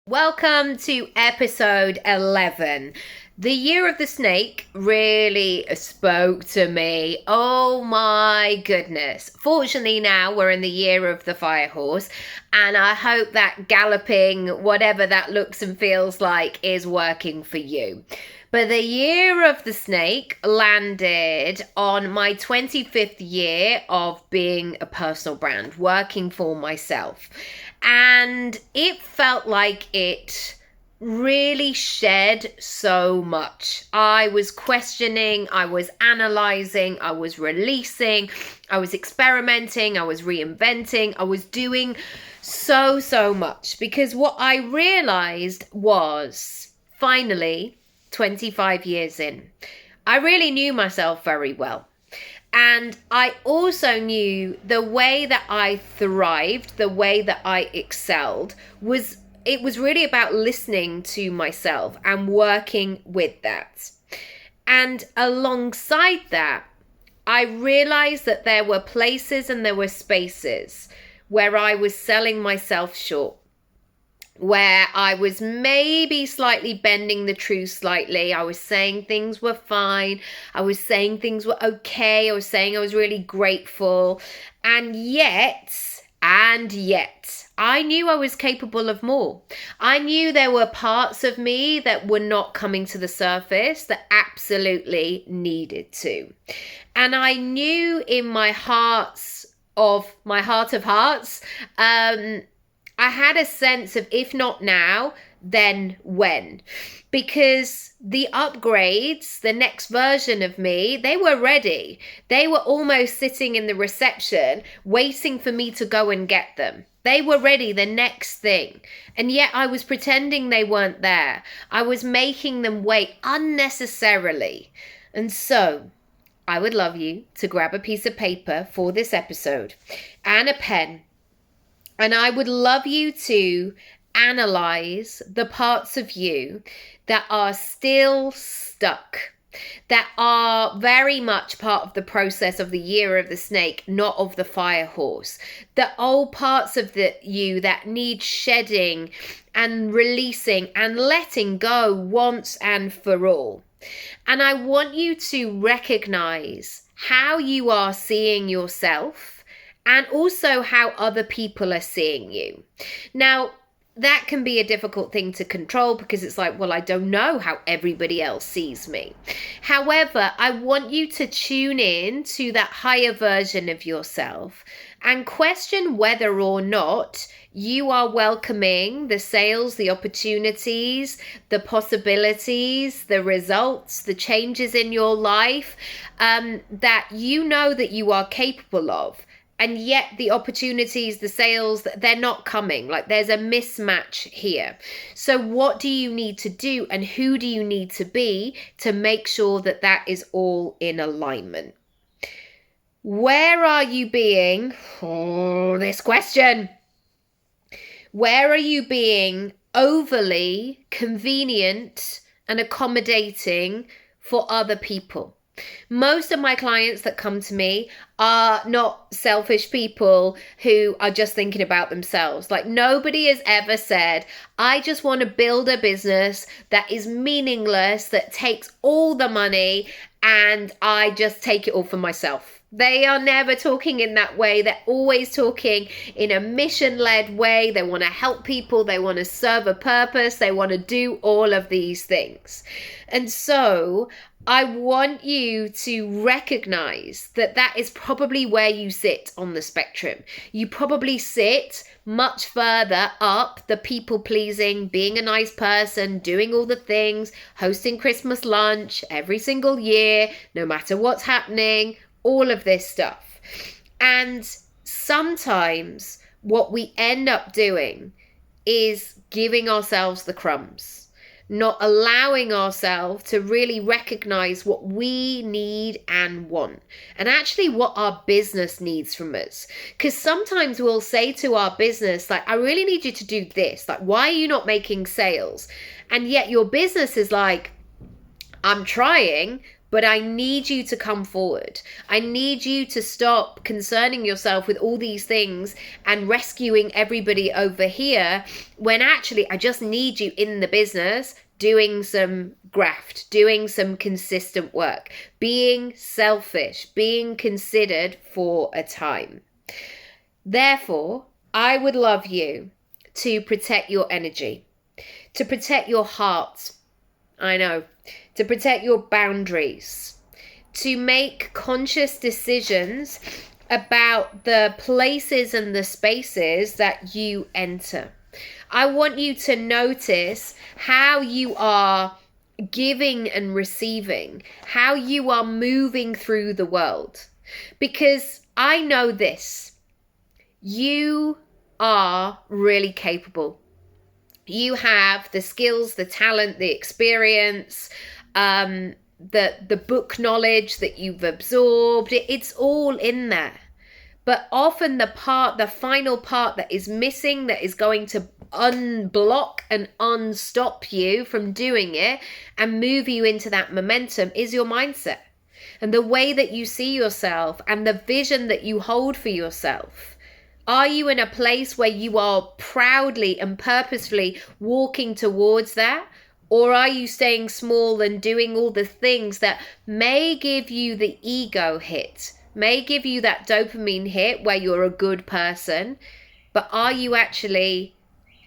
Welcome to episode 11. The year of the snake really spoke to me. Oh my goodness. Fortunately, now we're in the year of the fire horse, and I hope that galloping, whatever that looks and feels like, is working for you. But the year of the snake landed on my 25th year of being a personal brand, working for myself. And it felt like it really shed so much. I was questioning, I was analyzing, I was releasing, I was experimenting, I was reinventing, I was doing so much, because what I realized was finally 25 years in, I really knew myself very well. And I also knew the way that I thrived, the way that I excelled was really about listening to myself and working with that. And alongside that, I realized that there were places and there were spaces where I was selling myself short, where I was maybe slightly bending the truth slightly. I was saying things were fine. I was saying things were okay. I was saying I was really grateful. And yet, I knew I was capable of more. I knew there were parts of me that were not coming to the surface that absolutely needed to. And I knew in my heart of hearts, I had a sense of, if not now, then when? Because the upgrades, the next version of me, they were ready. They were almost sitting in the reception, waiting for me to go and get them. They were ready, the next thing. And yet I was pretending they weren't there. I was making them wait unnecessarily. And so I would love you to grab a piece of paper for this episode and a pen. And I would love you to analyze the parts of you that are still stuck, that are very much part of the process of the year of the snake, not of the fire horse. The old parts of you that need shedding and releasing and letting go once and for all. And I want you to recognize how you are seeing yourself, and also how other people are seeing you. Now, that can be a difficult thing to control, because it's like, well, I don't know how everybody else sees me. However, I want you to tune in to that higher version of yourself and question whether or not you are welcoming the sales, the opportunities, the possibilities, the results, the changes in your life that you know that you are capable of. And yet the opportunities, the sales, they're not coming. Like, there's a mismatch here. So what do you need to do, and who do you need to be to make sure that that is all in alignment? Where are you being, this question, where are you being overly convenient and accommodating for other people? Most of my clients that come to me are not selfish people who are just thinking about themselves. Like, nobody has ever said, I just want to build a business that is meaningless, that takes all the money, and I just take it all for myself. They are never talking in that way. They're always talking in a mission-led way. They want to help people. They want to serve a purpose. They want to do all of these things. And so I want you to recognize that that is probably where you sit on the spectrum. You probably sit much further up the people-pleasing, being a nice person, doing all the things, hosting Christmas lunch every single year, no matter what's happening, all of this stuff. And sometimes what we end up doing is giving ourselves the crumbs, not allowing ourselves to really recognize what we need and want, and actually what our business needs from us. Because sometimes we'll say to our business, like, I really need you to do this. Like, why are you not making sales? And yet your business is like, I'm trying, But I need you to come forward. I need you to stop concerning yourself with all these things and rescuing everybody over here, when actually I just need you in the business doing some graft, doing some consistent work, being selfish, being considered for a time. Therefore, I would love you to protect your energy, to protect your heart. I know. To protect your boundaries, to make conscious decisions about the places and the spaces that you enter. I want you to notice how you are giving and receiving, how you are moving through the world. Because I know this, you are really capable. You have the skills, the talent, the experience, the book knowledge that you've absorbed. It's all in there. But often the final part that is missing, that is going to unblock and unstop you from doing it and move you into that momentum, is your mindset and the way that you see yourself and the vision that you hold for yourself. Are you in a place where you are proudly and purposefully walking towards that? Or are you staying small and doing all the things that may give you the ego hit, may give you that dopamine hit where you're a good person, but are you actually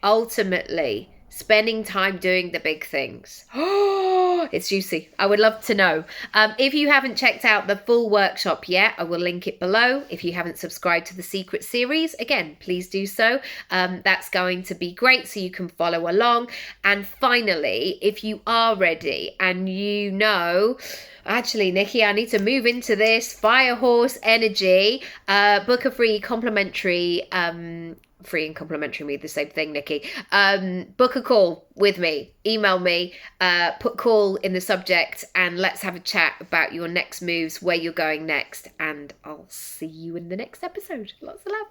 ultimately spending time doing the big things? Oh, it's juicy. I would love to know. If you haven't checked out the full workshop yet, I will link it below. If you haven't subscribed to the Secret series, again, please do so. That's going to be great, so you can follow along. And finally, if you are ready and you know, actually, Nikki, I need to move into this fire horse energy, book a free complimentary free and complimentary mean the same thing, Nikki. Book a call with me, email me, put call in the subject, and let's have a chat about your next moves, where you're going next, and I'll see you in the next episode. Lots of love.